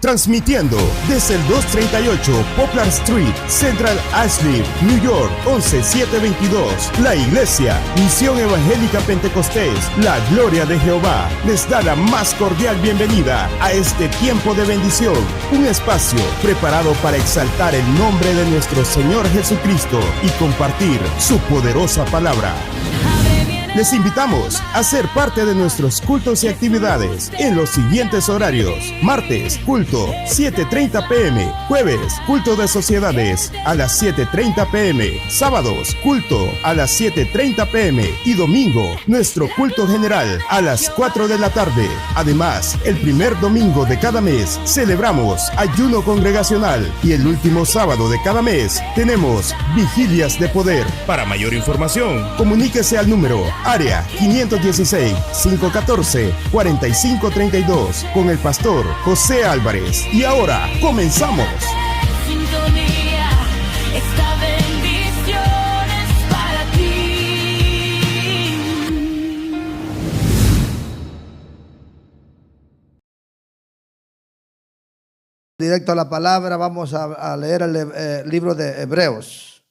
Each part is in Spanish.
Transmitiendo desde el 238 Poplar Street, Central Asheville, New York, 11722. La Iglesia Misión Evangélica Pentecostés, la Gloria de Jehová, les da la más cordial bienvenida a este tiempo de bendición. Un espacio preparado para exaltar el nombre de nuestro Señor Jesucristo y compartir su poderosa palabra. Les invitamos a ser parte de nuestros cultos y actividades en los siguientes horarios. Martes, culto 7:30 p.m. Jueves, culto de sociedades a las 7:30 p.m. Sábados, culto a las 7:30 p.m. Y domingo, nuestro culto general a las 4 de la tarde. Además, el primer domingo de cada mes celebramos ayuno congregacional y el último sábado de cada mes tenemos vigilias de poder. Para mayor información, comuníquese al número área 516-514-4532 con el pastor José Álvarez. Y ahora comenzamos. Sintonía, esta bendición es para ti. Directo a la palabra, vamos a leer el libro de Hebreos.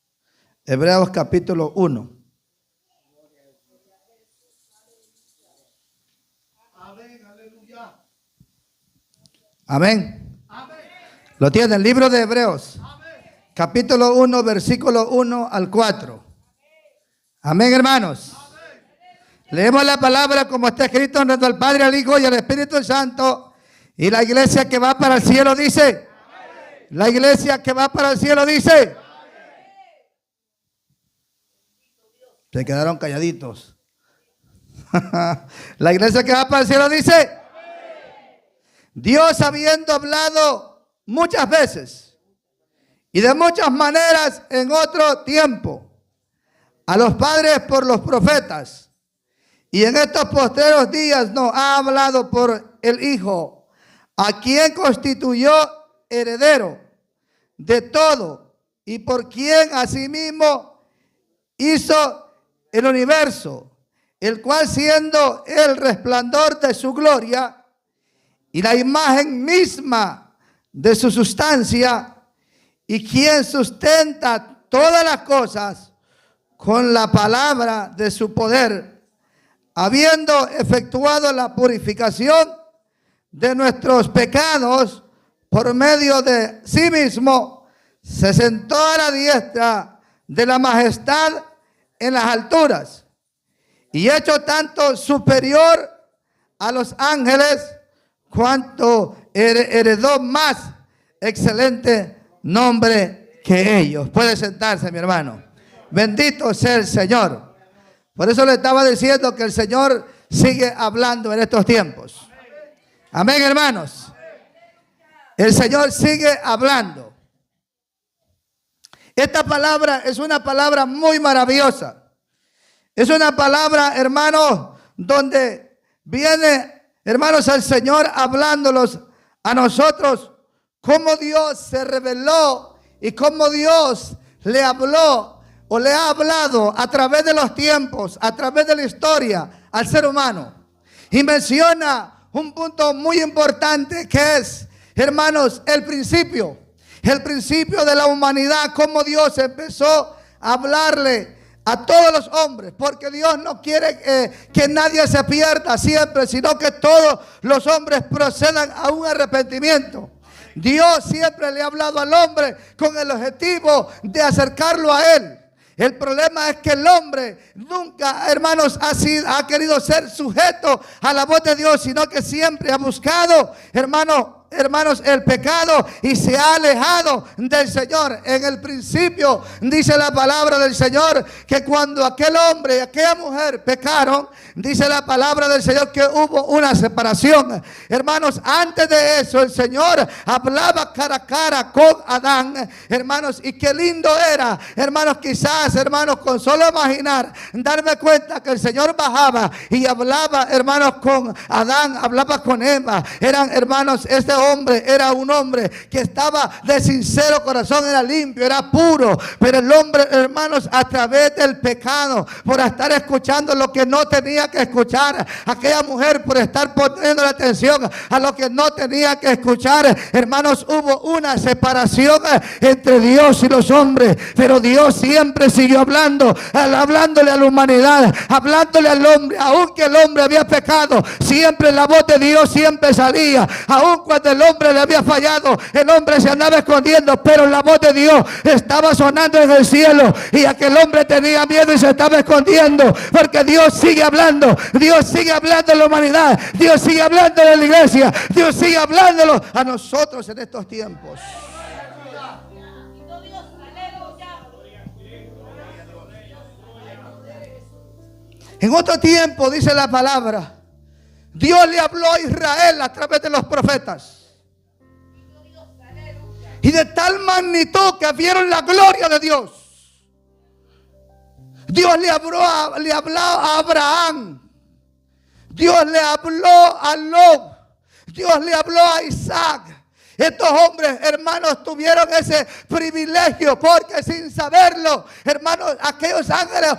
Hebreos capítulo 1. Amén. Lo tiene el libro de Hebreos. Capítulo 1, versículo 1 al 4. Amén, hermanos. Leemos la palabra como está escrito en nombre del Padre, al Hijo y al Espíritu Santo. Y la iglesia que va para el cielo dice. La iglesia que va para el cielo dice. Se quedaron calladitos. La iglesia que va para el cielo dice. Dios, habiendo hablado muchas veces y de muchas maneras en otro tiempo a los padres por los profetas, y en estos postreros días nos ha hablado por el Hijo, a quien constituyó heredero de todo y por quien asimismo hizo el universo, el cual siendo el resplandor de su gloria y la imagen misma de su sustancia, y quien sustenta todas las cosas con la palabra de su poder, habiendo efectuado la purificación de nuestros pecados por medio de sí mismo, se sentó a la diestra de la majestad en las alturas, y hecho tanto superior a los ángeles, cuanto heredó más excelente nombre que ellos. Puede sentarse, mi hermano. Bendito sea el Señor. Por eso le estaba diciendo que el Señor sigue hablando en estos tiempos. Amén, hermanos. El Señor sigue hablando. Esta palabra es una palabra muy maravillosa. Es una palabra, hermanos, donde viene, hermanos, el Señor hablándolos a nosotros, cómo Dios se reveló y cómo Dios le habló o le ha hablado a través de los tiempos, a través de la historia al ser humano. Y menciona un punto muy importante que es, hermanos, el principio de la humanidad, cómo Dios empezó a hablarle a todos los hombres, porque Dios no quiere que nadie se pierda siempre, sino que todos los hombres procedan a un arrepentimiento. Dios siempre le ha hablado al hombre con el objetivo de acercarlo a Él. El problema es que el hombre nunca, hermanos, ha querido ser sujeto a la voz de Dios, sino que siempre ha buscado, hermanos, el pecado y se ha alejado del Señor. En el principio dice la palabra del Señor que cuando aquel hombre y aquella mujer pecaron, dice la palabra del Señor que hubo una separación. Hermanos, antes de eso el Señor hablaba cara a cara con Adán, hermanos, y qué lindo era, hermanos, quizás, hermanos, con solo imaginar, darme cuenta que el Señor bajaba y hablaba, hermanos, con Adán, hablaba con Eva. Eran, hermanos, este hombre era un hombre que estaba de sincero corazón, era limpio, era puro. Pero el hombre, hermanos, a través del pecado, por estar escuchando lo que no tenía que escuchar, aquella mujer por estar poniendo la atención a lo que no tenía que escuchar, hermanos, hubo una separación entre Dios y los hombres. Pero Dios siempre siguió hablando, hablándole a la humanidad, hablándole al hombre. Aunque el hombre había pecado, siempre la voz de Dios siempre salía. Aun cuando el hombre le había fallado, el hombre se andaba escondiendo, pero la voz de Dios estaba sonando en el cielo, y aquel hombre tenía miedo y se estaba escondiendo, porque Dios sigue hablando. Dios sigue hablando a la humanidad, Dios sigue hablando a la iglesia, Dios sigue hablándolo a nosotros en estos tiempos. En otro tiempo, dice la palabra, Dios le habló a Israel a través de los profetas. Y de tal magnitud que vieron la gloria de Dios. Dios le habló a Abraham. Dios le habló a Lot. Dios le habló a Isaac. Estos hombres, hermanos, tuvieron ese privilegio, porque sin saberlo, hermanos, aquellos ángeles,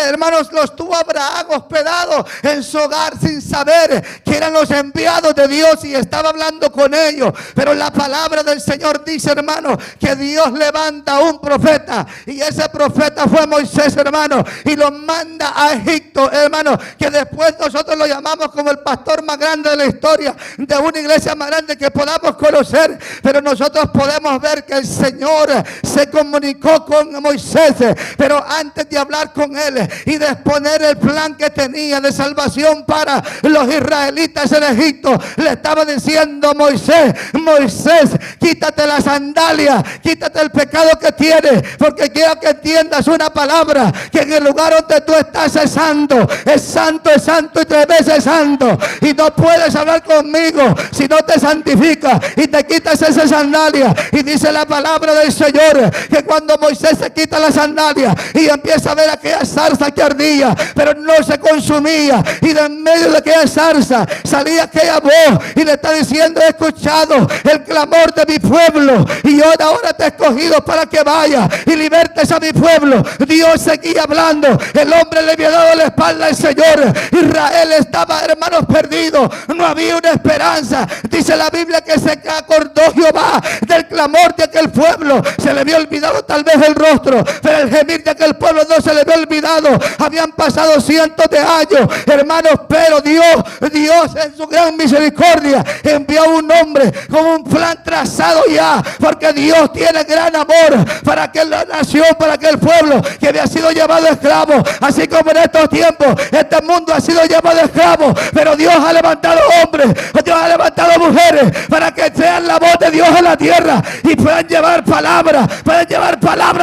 hermanos, los tuvo Abraham hospedados en su hogar sin saber que eran los enviados de Dios y estaba hablando con ellos. Pero la palabra del Señor dice, hermanos, que Dios levanta a un profeta, y ese profeta fue Moisés, hermanos, y lo manda a Egipto, hermanos, que después nosotros lo llamamos como el pastor más grande de la historia de una iglesia más grande que podamos conocer. Pero nosotros podemos ver que el Señor se comunicó con Moisés, pero antes de hablar con él y de exponer el plan que tenía de salvación para los israelitas en Egipto, le estaba diciendo: Moisés, Moisés, quítate la sandalia, quítate el pecado que tienes, porque quiero que entiendas una palabra, que en el lugar donde tú estás es santo, es santo, es santo y 3 veces santo, y no puedes hablar conmigo si no te santificas y te quitas esa sandalia. Y dice la palabra del Señor que cuando Moisés se quita la sandalia y empieza a ver aquella zarza que ardía, pero no se consumía, y de en medio de aquella zarza salía aquella voz y le está diciendo: he escuchado el clamor de mi pueblo, y yo ahora te he escogido para que vaya y libertes a mi pueblo. Dios seguía hablando. El hombre le había dado la espalda al Señor. Israel estaba, hermanos, perdido, no había una esperanza. Dice la Biblia que se acordó Jehová del clamor de aquel pueblo. Se le había olvidado tal vez el rostro, pero el gemir de aquel pueblo no se le había olvidado. Habían pasado cientos de años, hermanos, pero Dios en su gran misericordia envió un hombre con un plan trazado ya, porque Dios tiene gran amor para aquella nación, para aquel pueblo que había sido llevado esclavo. Así como en estos tiempos este mundo ha sido llevado esclavo, pero Dios ha levantado hombres, Dios ha levantado mujeres para que sean la voz de Dios en la tierra y puedan llevar palabra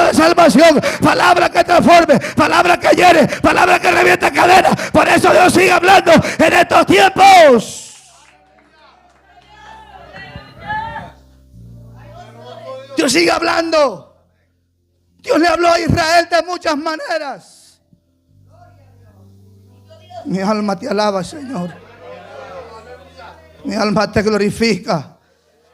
de salvación, palabra que transforme, palabra que llene, palabra que revienta cadenas. Por eso Dios sigue hablando en estos tiempos. Dios sigue hablando. Dios le habló a Israel de muchas maneras. Mi alma te alaba, Señor. Mi alma te glorifica.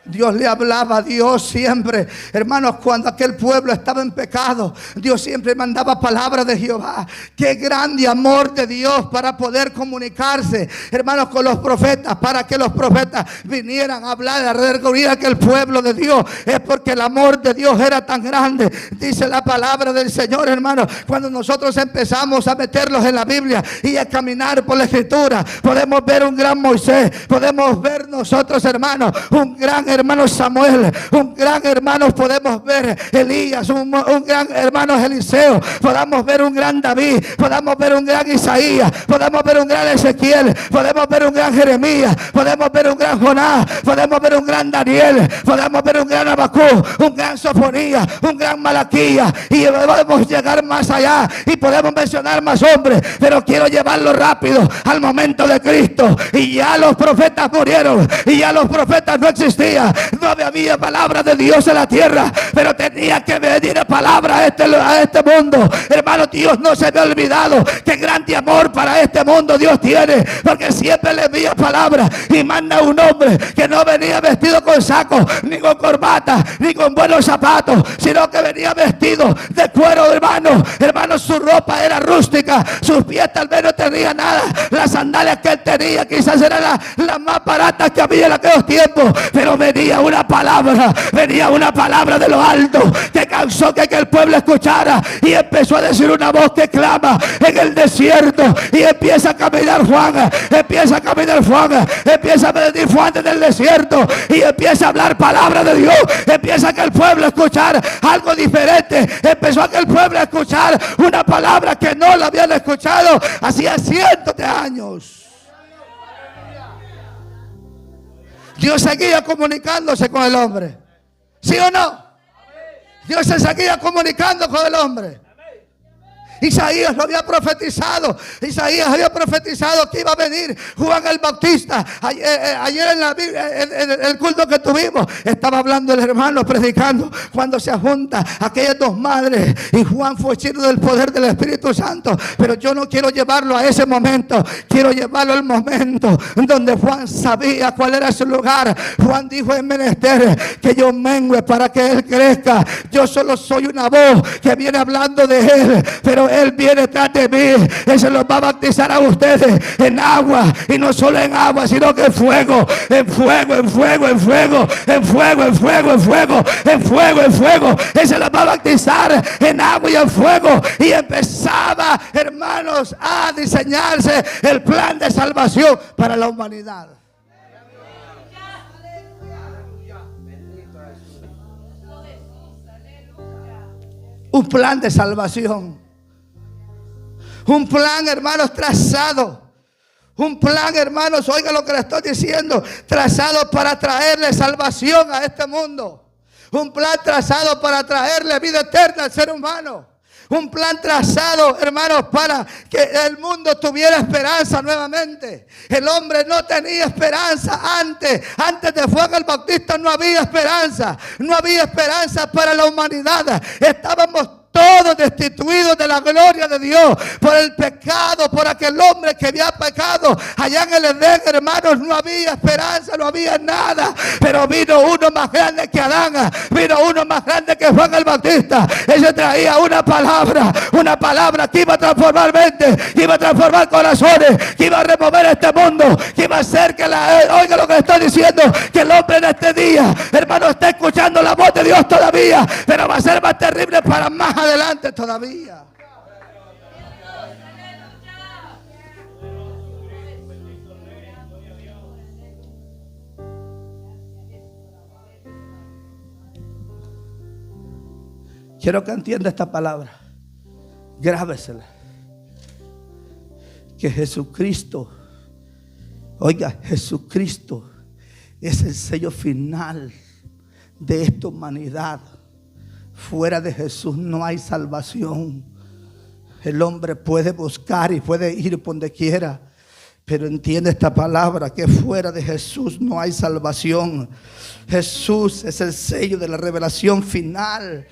Dios le hablaba a Dios siempre, hermanos, cuando aquel pueblo estaba en pecado. Dios siempre mandaba palabras de Jehová. Qué grande amor de Dios para poder comunicarse, hermanos, con los profetas, para que los profetas vinieran a hablar, a redarguir a aquel pueblo de Dios. Es porque el amor de Dios era tan grande. Dice la palabra del Señor, hermanos, cuando nosotros empezamos a meterlos en la Biblia y a caminar por la Escritura, podemos ver un gran Moisés, podemos ver nosotros, hermanos, un gran hermano Samuel, un gran hermano podemos ver Elías, un gran hermano Eliseo, podamos ver un gran David, podamos ver un gran Isaías, podemos ver un gran Ezequiel, podemos ver un gran Jeremías, podemos ver un gran Jonás, podemos ver un gran Daniel, podemos ver un gran Habacuc, un gran Sofonías, un gran Malaquías, y podemos llegar más allá y podemos mencionar más hombres, pero quiero llevarlo rápido al momento de Cristo. Y ya los profetas murieron, y ya los profetas no existían, todavía no había palabra de Dios en la tierra, pero tenía que venir palabra a este mundo. Hermano, Dios no se había olvidado que grande amor para este mundo Dios tiene, porque siempre le envía palabra y manda un hombre que no venía vestido con saco, ni con corbata, ni con buenos zapatos, sino que venía vestido de cuero, hermano. Hermano, su ropa era rústica, sus pies tal vez no tenía nada, las sandalias que él tenía quizás eran las más baratas que había en aquellos tiempos, pero venía una palabra de lo alto que causó que el pueblo escuchara, y empezó a decir una voz que clama en el desierto, y empieza a caminar Juan, empieza a pedir Juan desde el desierto, y empieza a hablar palabra de Dios, empieza a que el pueblo escuchar algo diferente, empezó a que el pueblo escuchar una palabra que no la habían escuchado hacía cientos de años. Dios seguía comunicándose con el hombre, ¿sí o no? Dios se seguía comunicando con el hombre. Isaías lo había profetizado. Isaías había profetizado que iba a venir Juan el Bautista. Ayer en la Biblia, en el culto que tuvimos, estaba hablando el hermano, predicando, cuando se juntan aquellas dos madres y Juan fue lleno del poder del Espíritu Santo. Pero yo no quiero llevarlo a ese momento, quiero llevarlo al momento donde Juan sabía cuál era su lugar. Juan dijo: es menester que yo mengue para que él crezca. Yo solo soy una voz que viene hablando de él, pero él viene tras de mí. Él se los va a bautizar a ustedes en agua, y no solo en agua, sino que en fuego, en fuego, en fuego, en fuego, en fuego, en fuego, en fuego, en fuego, en fuego. Él se los va a bautizar en agua y en fuego. Y empezaba, hermanos, a diseñarse el plan de salvación para la humanidad. Un plan de salvación. Un plan, hermanos, trazado. Un plan, hermanos, oiga lo que le estoy diciendo, trazado para traerle salvación a este mundo. Un plan trazado para traerle vida eterna al ser humano. Un plan trazado, hermanos, para que el mundo tuviera esperanza nuevamente. El hombre no tenía esperanza antes. Antes de Juan el Bautista no había esperanza. No había esperanza para la humanidad. Estábamos todos destituidos de la gloria de Dios por el pecado, por aquel hombre que había pecado. Allá en el Edén, hermanos, no había esperanza, no había nada. Pero vino uno más grande que Adán, vino uno más grande que Juan el Bautista. Ese traía una palabra que iba a transformar mentes, que iba a transformar corazones, que iba a remover este mundo, que iba a hacer que oiga lo que estoy diciendo, que el hombre en este día, hermano, está escuchando la voz de Dios todavía, pero va a ser más terrible para más adelante todavía. Quiero que entienda esta palabra. Grábesela. Que Jesucristo, oiga, Jesucristo es el sello final de esta humanidad. Fuera de Jesús no hay salvación. El hombre puede buscar y puede ir por donde quiera, pero entiende esta palabra, que fuera de Jesús no hay salvación. Jesús es el sello de la revelación final.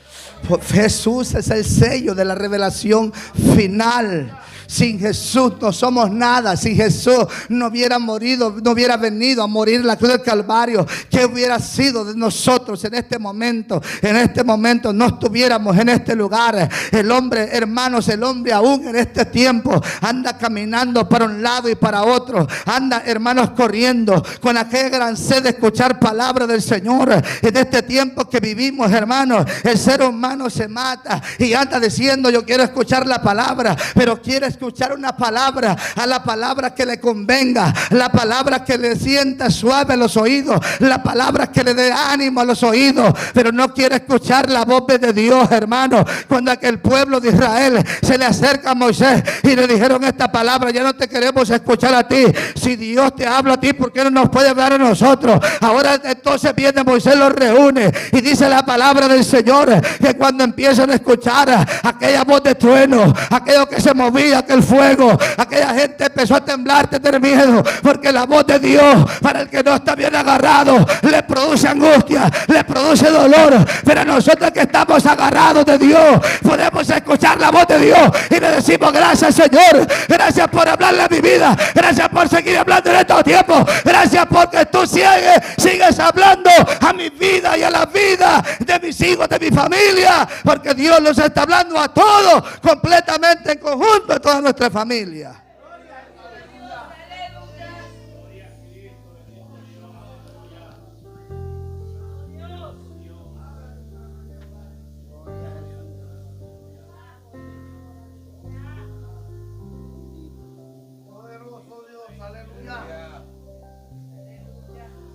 Jesús es el sello de la revelación final. Sin Jesús no somos nada. Si Jesús no hubiera morido, no hubiera venido a morir en la cruz del Calvario, ¿qué hubiera sido de nosotros en este momento? En este momento no estuviéramos en este lugar. El hombre, hermanos, el hombre aún en este tiempo anda caminando para un lado y para otro. Anda, hermanos, corriendo con aquella gran sed de escuchar palabra del Señor. En este tiempo que vivimos, hermanos, el ser humano se mata y anda diciendo: yo quiero escuchar la palabra, pero quiere escuchar una palabra, a la palabra que le convenga, la palabra que le sienta suave a los oídos, la palabra que le dé ánimo a los oídos, pero no quiere escuchar la voz de Dios, hermano. Cuando aquel pueblo de Israel se le acerca a Moisés y le dijeron esta palabra: ya no te queremos escuchar a ti. Si Dios te habla a ti, ¿por qué no nos puede hablar a nosotros? Ahora entonces viene Moisés, los reúne y dice la palabra del Señor, que cuando empiezan a escuchar aquella voz de trueno, aquello que se movía, aquel fuego. Aquella gente empezó a temblar, tener miedo, porque la voz de Dios, para el que no está bien agarrado, le produce angustia, le produce dolor. Pero nosotros que estamos agarrados de Dios, podemos escuchar la voz de Dios y le decimos: gracias, Señor, gracias por hablarle a mi vida, gracias por seguir hablando en estos tiempos, gracias porque tú sigues hablando a mi vida y a la vida de mis hijos, de mi familia, porque Dios nos está hablando a todos, completamente en conjunto, a toda nuestra familia.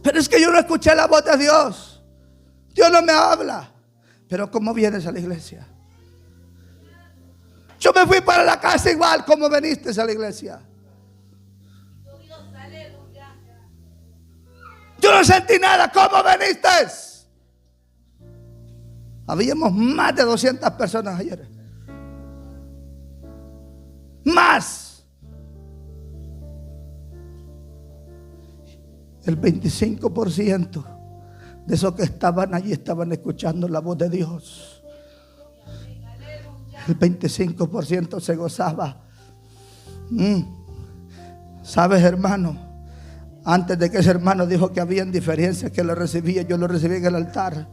Pero es que yo no escuché la voz de Dios. Dios no me habla. Pero ¿cómo vienes a la iglesia? Yo me fui para la casa igual como veniste a la iglesia. Yo no sentí nada. ¿Cómo veniste? Habíamos más de 200 personas ayer. Más. El 25% de esos que estaban allí estaban escuchando la voz de Dios. El 25% se gozaba. ¿Sabes, hermano? Antes de que ese hermano dijo que había diferencias, que lo recibía, yo lo recibí en el altar.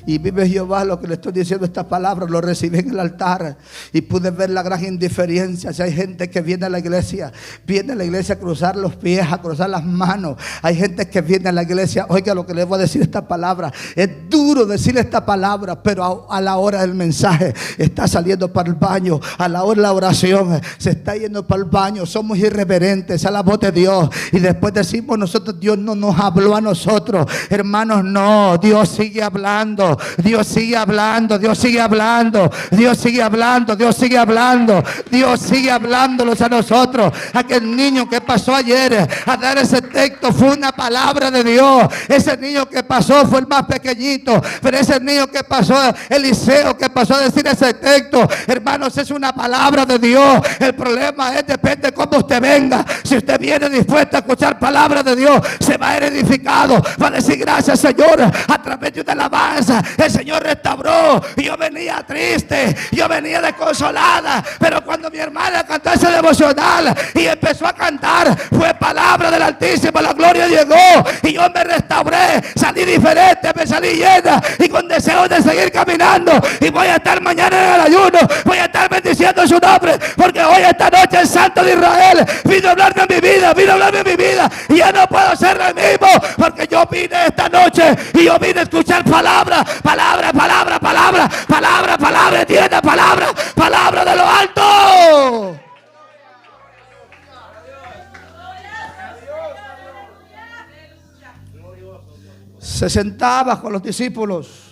Y vive Jehová, lo que le estoy diciendo, esta palabra, lo recibí en el altar. Y pude ver la gran indiferencia. Si hay gente que viene a la iglesia a cruzar los pies, a cruzar las manos. Hay gente que viene a la iglesia, oiga lo que le voy a decir esta palabra. Es duro decir esta palabra, pero a la hora del mensaje está saliendo para el baño. A la hora de la oración se está yendo para el baño. Somos irreverentes a la voz de Dios. Y después decimos nosotros: Dios no nos habló a nosotros. Hermanos, no, Dios sigue hablando. Dios sigue hablando, Dios sigue hablando, Dios sigue hablando, Dios sigue hablando, Dios sigue hablándolos a nosotros. Aquel niño que pasó ayer a dar ese texto fue una palabra de Dios. Ese niño que pasó fue el más pequeñito, pero ese niño que pasó, Eliseo, que pasó a decir ese texto, hermanos, es una palabra de Dios. El problema es, depende de cómo usted venga. Si usted viene dispuesto a escuchar palabra de Dios, se va a ir edificado, va a decir: gracias, Señor, a través de una alabanza el Señor restauró. Y yo venía triste, yo venía desconsolada, pero cuando mi hermana cantó ese devocional y empezó a cantar, fue palabra del Altísimo, la gloria llegó y yo me restauré, salí diferente, me salí llena y con deseo de seguir caminando. Y voy a estar mañana en el ayuno, voy a estar bendiciendo su nombre, porque hoy, esta noche, el Santo de Israel vino a hablar de mi vida, vino a hablar de mi vida, y ya no puedo ser el mismo, porque yo vine esta noche y yo vine a escuchar palabra, palabra, palabra, palabra, palabra, palabra, entienda, palabra, palabra de lo alto. Se sentaba con los discípulos.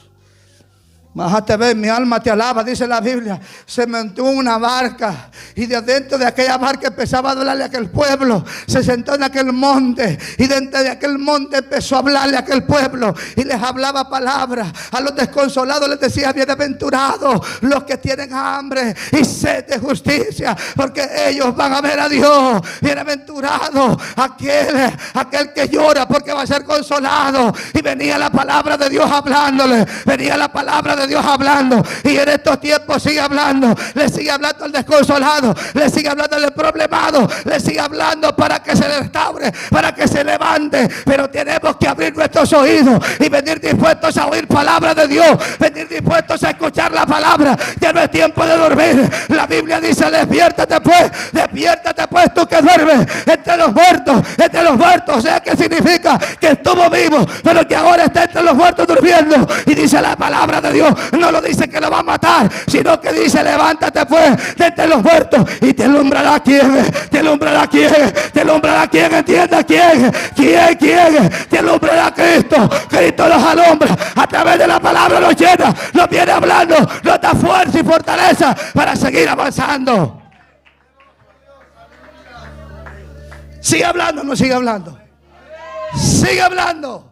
Májate, ven, mi alma te alaba, dice la Biblia. Se montó en una barca y de dentro de aquella barca empezaba a hablarle a aquel pueblo. Se sentó en aquel monte y dentro de aquel monte empezó a hablarle a aquel pueblo y les hablaba palabras. A los desconsolados les decía: bienaventurados los que tienen hambre y sed de justicia, porque ellos van a ver a Dios. Bienaventurado aquel que llora, porque va a ser consolado. Y venía la palabra de Dios hablándole, venía la palabra de Dios hablando, y en estos tiempos sigue hablando, le sigue hablando al desconsolado, le sigue hablando al problemado, le sigue hablando para que se restaure, para que se levante. Pero tenemos que abrir nuestros oídos y venir dispuestos a oír palabra de Dios, venir dispuestos a escuchar la palabra. Ya no es tiempo de dormir. La Biblia dice: despiértate pues tú que duermes entre los muertos, o sea que significa que estuvo vivo, pero que ahora está entre los muertos durmiendo. Y dice la palabra de Dios, no lo dice que lo va a matar, sino que dice: levántate pues de entre los muertos y te alumbrará quién, te alumbrará quién, te alumbrará quién, entienda quién, te alumbrará Cristo. Cristo los alumbra a través de la palabra, los llena, los viene hablando, nos da fuerza y fortaleza para seguir avanzando. Sigue hablando, no sigue hablando, sigue hablando.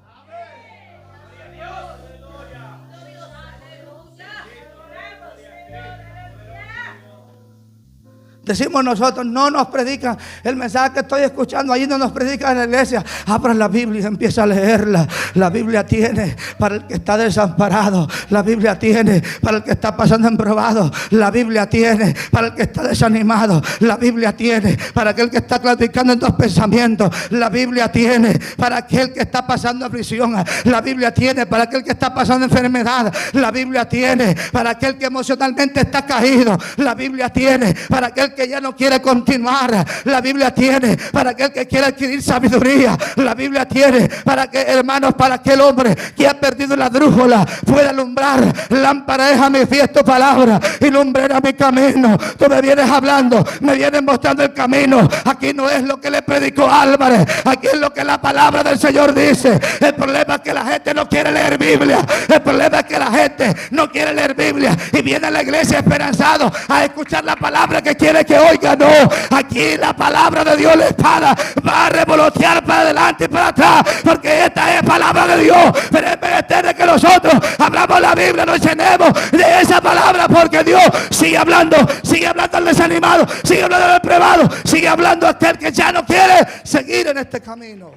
Decimos nosotros, no nos predican el mensaje que estoy escuchando, ahí no nos predican en la iglesia. Abra la Biblia y empieza a leerla. La Biblia tiene para el que está desamparado. La Biblia tiene para el que está pasando en probado. La Biblia tiene para el que está desanimado. La Biblia tiene para aquel que está claudicando en dos pensamientos. La Biblia tiene para aquel que está pasando aflicción. La Biblia tiene para aquel que está pasando enfermedad. La Biblia tiene para aquel que emocionalmente está caído. La Biblia tiene para aquel que ya no quiere continuar. La Biblia tiene para aquel que quiere adquirir sabiduría. La Biblia tiene para que, hermanos, para aquel hombre que ha perdido la brújula pueda alumbrar. Lámpara es a mi fiel tu palabra y lumbrera mi camino. Tú me vienes hablando, me vienes mostrando el camino. Aquí no es lo que le predicó Álvarez, aquí es lo que la palabra del Señor dice. El problema es que la gente no quiere leer Biblia. El problema es que la gente no quiere leer Biblia y viene a la iglesia esperanzado a escuchar la palabra que quiere que oiga. No, aquí la palabra de Dios, la espada va a revolotear para adelante y para atrás, porque esta es palabra de Dios. Pero es menester de que nosotros hablamos la Biblia, nos llenemos de esa palabra, porque Dios sigue hablando al desanimado, sigue hablando al depravado, sigue hablando a aquel que ya no quiere seguir en este camino.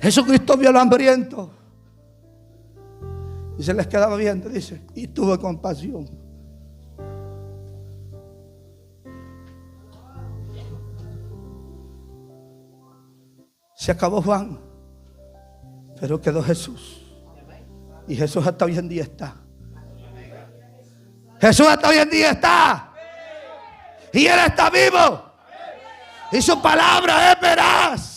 Jesucristo vio a los hambrientos y se les quedaba viendo, dice, y tuvo compasión. Se acabó Juan, pero quedó Jesús. Y Jesús hasta hoy en día está. Jesús hasta hoy en día está. Y Él está vivo. Y su palabra es veraz.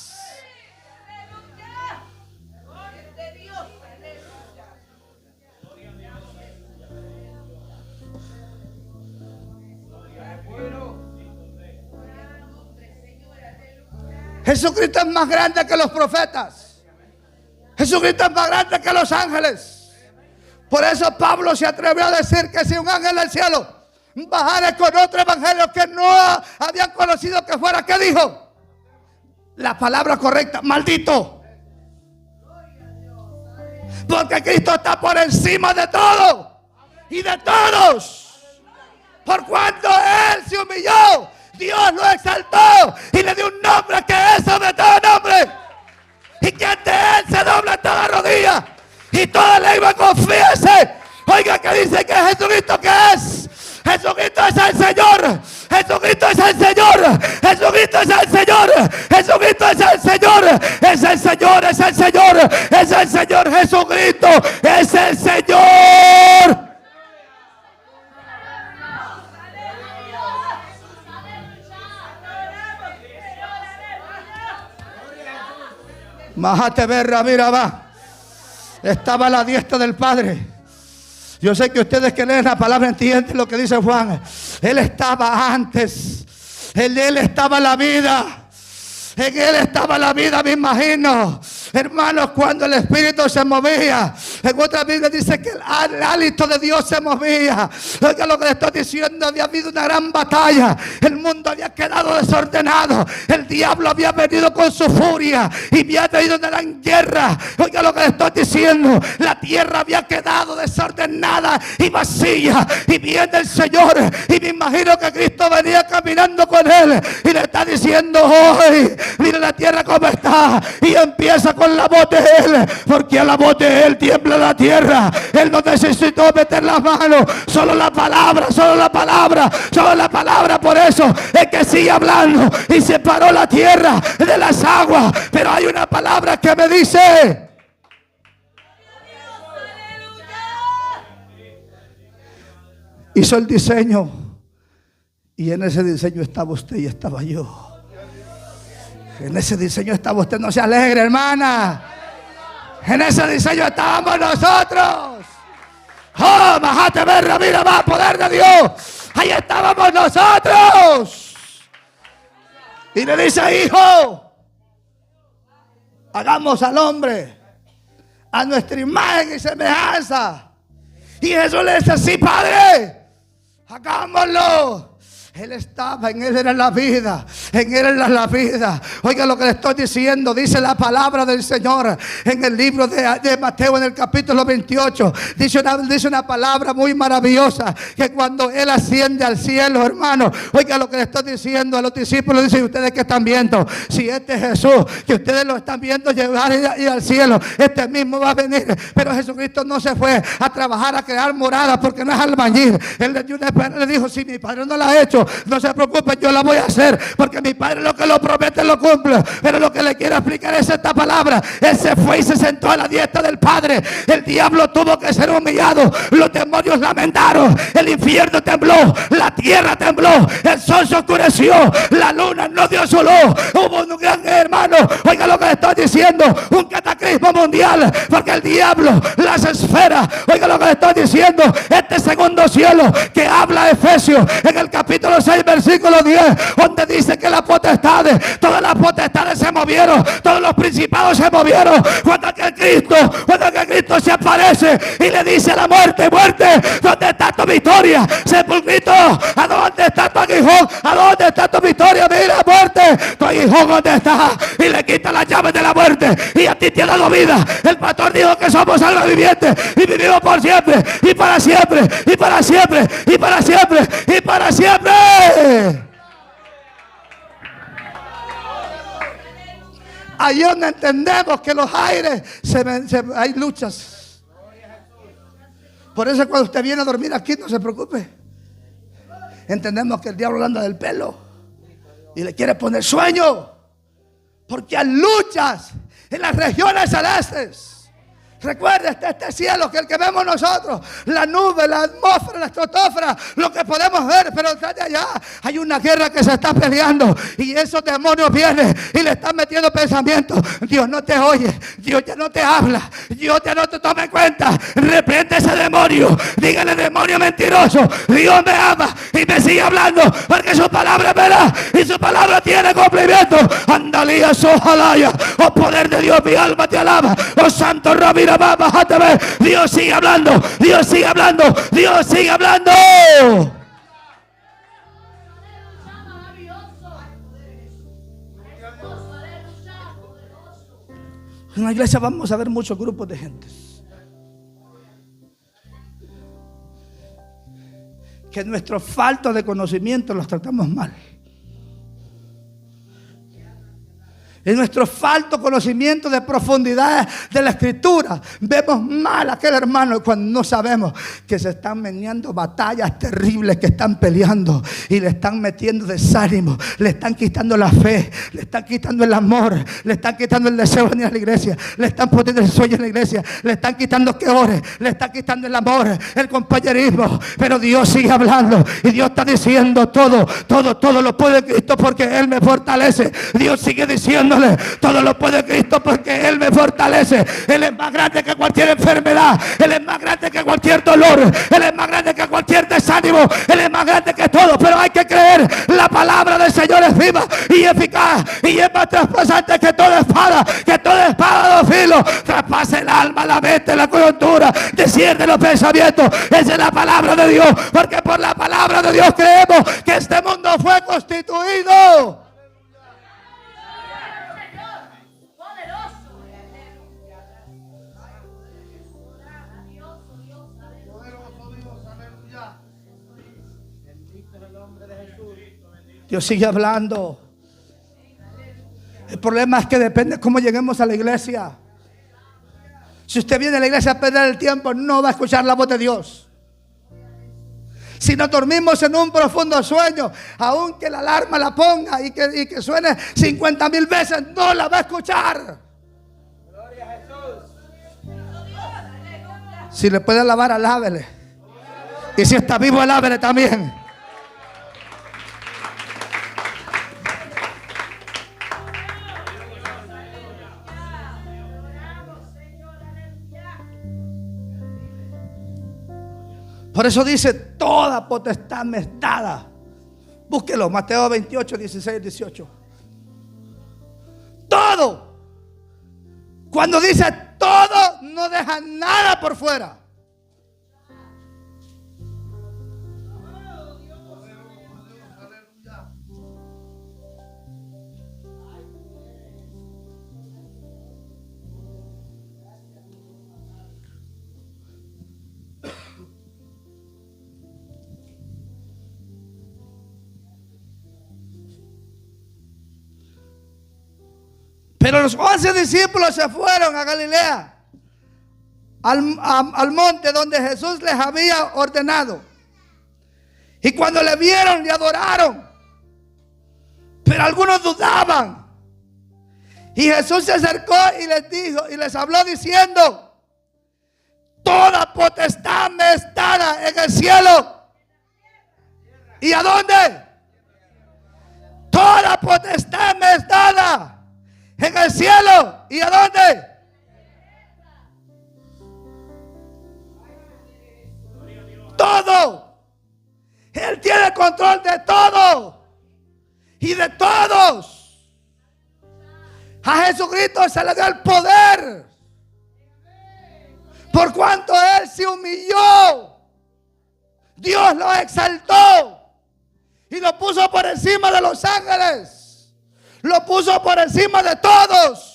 Jesucristo es más grande que los profetas. Jesucristo es más grande que los ángeles. Por eso Pablo se atrevió a decir que si un ángel del cielo bajara con otro evangelio que no habían conocido que fuera, ¿qué dijo? La palabra correcta, maldito. Porque Cristo está por encima de todo y de todos. Por cuanto Él se humilló, Dios lo exaltó y le dio un nombre que es sobre todo nombre. Y que ante Él se dobla toda rodilla y toda lengua confiese. Oiga, que dice que Jesucristo que es. Jesucristo es el Señor. Jesucristo es el Señor. Jesucristo es el Señor. Jesucristo es el Señor. Es el Señor, es el Señor. Es el Señor Jesucristo. Es el Señor. Majate verra, mira, va. Estaba a la diestra del Padre. Yo sé que ustedes que leen la palabra entienden lo que dice Juan. Él estaba antes. En Él estaba la vida. En Él estaba la vida, me imagino. Hermanos, cuando el Espíritu se movía, en otra Biblia dice que el hálito de Dios se movía. Oiga lo que le estoy diciendo, había habido una gran batalla. El mundo había quedado desordenado. El diablo había venido con su furia y había traído una gran guerra. Oiga lo que le estoy diciendo, la tierra había quedado desordenada y vacía. Y viene el Señor y me imagino que Cristo venía caminando con Él y le está diciendo hoy, mira la tierra como está. Y empieza con la voz de Él, porque a la voz de Él tiembla la tierra. Él no necesitó meter las manos, solo la palabra, solo la palabra, solo la palabra. Por eso es que sigue hablando y separó la tierra de las aguas. Pero hay una palabra que me dice: hizo el diseño y en ese diseño estaba usted y estaba yo. En ese diseño estaba usted, no se alegre, hermana. En ese diseño estábamos nosotros. Oh, majate verra, mira, va, poder de Dios. Ahí estábamos nosotros. Y le dice: hijo, hagamos al hombre a nuestra imagen y semejanza. Y Jesús le dice: sí, Padre, hagámoslo. Él estaba, en Él era la vida, en Él era la vida. Oiga lo que le estoy diciendo, dice la palabra del Señor en el libro de Mateo, en el capítulo 28. Dice una palabra muy maravillosa, que cuando Él asciende al cielo, hermano, oiga lo que le estoy diciendo a los discípulos, dice: ustedes que están viendo, si este Jesús que ustedes lo están viendo llegar y al cielo, este mismo va a venir. Pero Jesucristo no se fue a trabajar, a crear moradas, porque no es albañil. Él le dijo: si mi Padre no la ha hecho, no se preocupen, yo la voy a hacer, porque mi Padre lo que lo promete lo cumple. Pero lo que le quiero explicar es esta palabra: Él se fue y se sentó a la diestra del Padre. El diablo tuvo que ser humillado, los demonios lamentaron, el infierno tembló, la tierra tembló, el sol se oscureció, la luna no dio su luz. Hubo un gran, hermano, oiga lo que le estoy diciendo, un cataclismo mundial, porque el diablo, las esferas, oiga lo que le estoy diciendo, este segundo cielo que habla Efesios en el capítulo 6 versículo 10, donde dice que las potestades, todas las potestades se movieron, todos los principados se movieron cuando que Cristo se aparece y le dice a la muerte: muerte, ¿dónde está tu victoria? Sepulcrito, ¿a dónde está tu aguijón? ¿A dónde está tu victoria? Mira, muerte, tu aguijón, ¿dónde está? Y le quita las llaves de la muerte, y a ti te ha dado vida. El pastor dijo que somos almas vivientes y vivimos por siempre y para siempre y para siempre y para siempre y para siempre. Ahí donde entendemos que los aires hay luchas. Por eso cuando usted viene a dormir aquí, no se preocupe. Entendemos que el diablo anda del pelo y le quiere poner sueño, porque hay luchas en las regiones celestes. Recuerda, este cielo que el que vemos nosotros, la nube, la atmósfera, la estratosfera, lo que podemos ver, pero detrás de allá hay una guerra que se está peleando, y esos demonios vienen y le están metiendo pensamientos. Dios no te oye, Dios ya no te habla, Dios ya no te toma en cuenta. Reprende ese demonio, dígale: demonio mentiroso, Dios me ama y me sigue hablando, porque su palabra es verdad y su palabra tiene cumplimiento. Andalía, sojalaya, oh poder de Dios, mi alma te alaba, oh santo Rabira. Dios sigue hablando, Dios sigue hablando, Dios sigue hablando. En la iglesia vamos a ver muchos grupos de gente que nuestro falta de conocimiento los tratamos mal. En nuestro falto conocimiento de profundidad de la escritura, vemos mal a aquel hermano cuando no sabemos que se están meneando batallas terribles, que están peleando y le están metiendo desánimo, le están quitando la fe, le están quitando el amor, le están quitando el deseo de venir a la iglesia, le están poniendo el sueño en la iglesia, le están quitando que ore, le están quitando el amor, el compañerismo. Pero Dios sigue hablando y Dios está diciendo: todo lo puede Cristo porque Él me fortalece. Dios sigue diciendo: todo lo puede Cristo porque Él me fortalece. Él es más grande que cualquier enfermedad, Él es más grande que cualquier dolor, Él es más grande que cualquier desánimo, Él es más grande que todo. Pero hay que creer, la palabra del Señor es viva y eficaz y es más traspasante que toda espada de dos filos. Traspasa el alma, la mente, la coyuntura, desciende los pensamientos. Esa es la palabra de Dios, porque por la palabra de Dios creemos que este mundo fue constituido. Dios sigue hablando. El problema es que depende cómo lleguemos a la iglesia. Si usted viene a la iglesia a perder el tiempo, no va a escuchar la voz de Dios. Si nos dormimos en un profundo sueño, aunque la alarma la ponga y que suene 50,000 veces, no la va a escuchar. Si le puede alabar, alábele. Y si está vivo, alábele también. Por eso dice: toda potestad me es dada. Búsquelo, Mateo 28, 16, 18. Todo. Cuando dice todo, no deja nada por fuera. Pero los 11 discípulos se fueron a Galilea, al monte donde Jesús les había ordenado. Y cuando le vieron, le adoraron. Pero algunos dudaban. Y Jesús se acercó y les dijo, y les habló diciendo: toda potestad me es dada en el cielo. ¿Y a dónde? Toda potestad me es dada en el cielo. ¿Y a dónde? Todo. Él tiene control de todo y de todos. A Jesucristo se le dio el poder, por cuanto Él se humilló. Dios lo exaltó y lo puso por encima de los ángeles. Lo puso por encima de todos.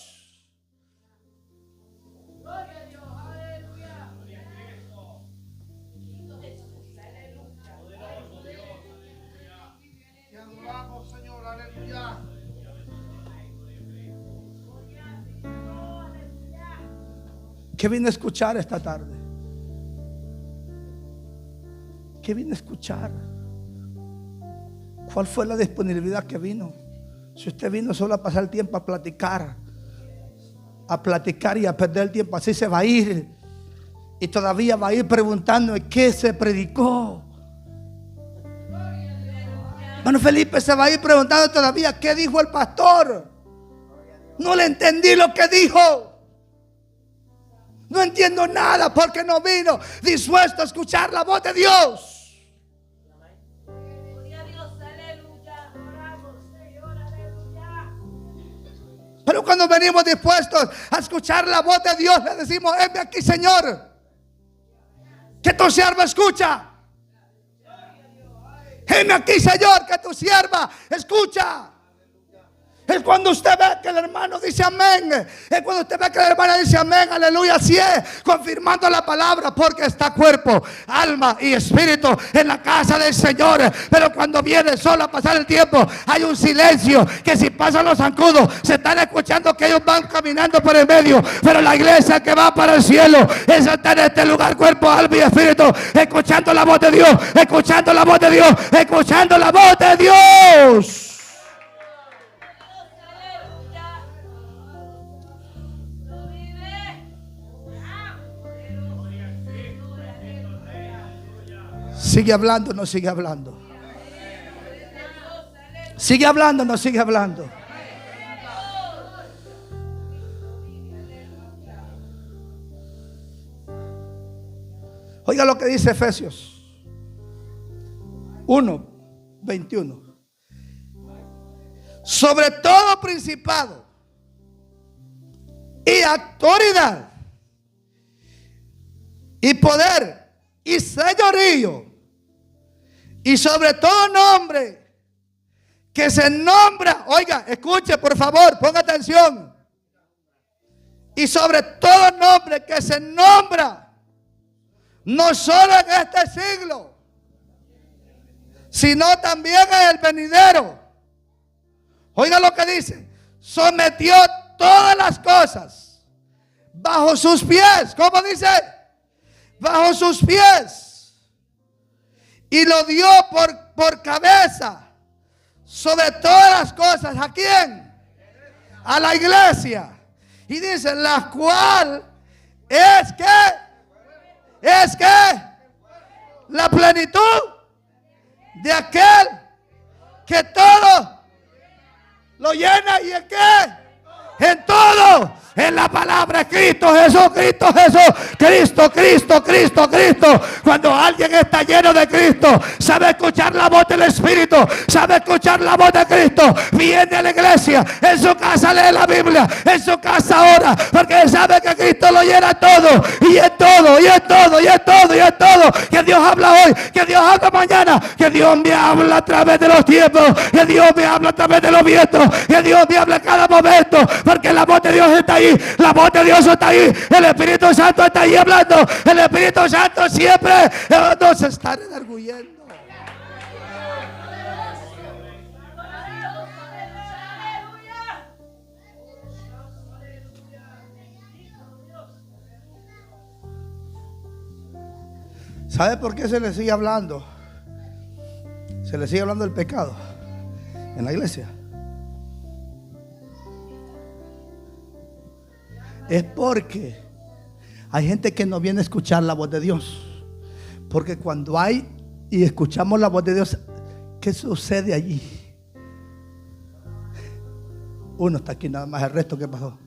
¿Qué vine a escuchar esta tarde? ¿Qué vine a escuchar? ¿Cuál fue la disponibilidad que vino? Si usted vino solo a pasar el tiempo a platicar y a perder el tiempo, así se va a ir. Y todavía va a ir preguntando qué se predicó. Hermano Felipe se va a ir preguntando todavía qué dijo el pastor. No le entendí lo que dijo. No entiendo nada porque no vino dispuesto a escuchar la voz de Dios. Pero cuando venimos dispuestos a escuchar la voz de Dios, le decimos: heme aquí, Señor, que tu sierva escucha. Heme aquí, Señor, que tu sierva escucha. Es cuando usted ve que el hermano dice amén. Es cuando usted ve que la hermana dice amén, aleluya. Así es, confirmando la palabra, porque está cuerpo, alma y espíritu en la casa del Señor. Pero cuando viene solo a pasar el tiempo, hay un silencio que si pasan los zancudos, se están escuchando que ellos van caminando por el medio. Pero la iglesia que va para el cielo, esa está en este lugar, cuerpo, alma y espíritu, escuchando la voz de Dios, escuchando la voz de Dios, escuchando la voz de Dios. Sigue hablando, no sigue hablando. Sigue hablando, no sigue hablando. Oiga lo que dice Efesios 1:21. Sobre todo principado y autoridad y poder y señorío, y sobre todo nombre que se nombra, oiga, escuche por favor, ponga atención. Y sobre todo nombre que se nombra, no solo en este siglo, sino también en el venidero. Oiga lo que dice: sometió todas las cosas bajo sus pies. ¿Cómo dice? Bajo sus pies. Y lo dio por cabeza sobre todas las cosas. ¿A quién? A la iglesia. Y dice: la cual es que la plenitud de aquel que todo lo llena. ¿Y en qué? En todo. En la palabra Cristo Jesús, Cristo Jesús, Cristo, Cristo, Cristo, Cristo. Cuando alguien está lleno de Cristo, sabe escuchar la voz del Espíritu, sabe escuchar la voz de Cristo, viene a la iglesia, en su casa lee la Biblia, en su casa ora, porque él sabe que Cristo lo llena todo, y es todo, y es todo, y es todo, y es todo. Que Dios habla hoy, que Dios habla mañana, que Dios me habla a través de los tiempos, que Dios me habla a través de los vientos, que Dios me habla a cada momento, porque la voz de Dios está ahí. La voz de Dios está ahí. El Espíritu Santo está ahí hablando. El Espíritu Santo siempre nos está enorgullendo. ¿Sabe por qué se le sigue hablando? Se le sigue hablando del pecado en la iglesia. Es porque hay gente que no viene a escuchar la voz de Dios. Porque cuando hay y escuchamos la voz de Dios, ¿qué sucede allí? Uno está aquí nada más, el resto ¿qué pasó?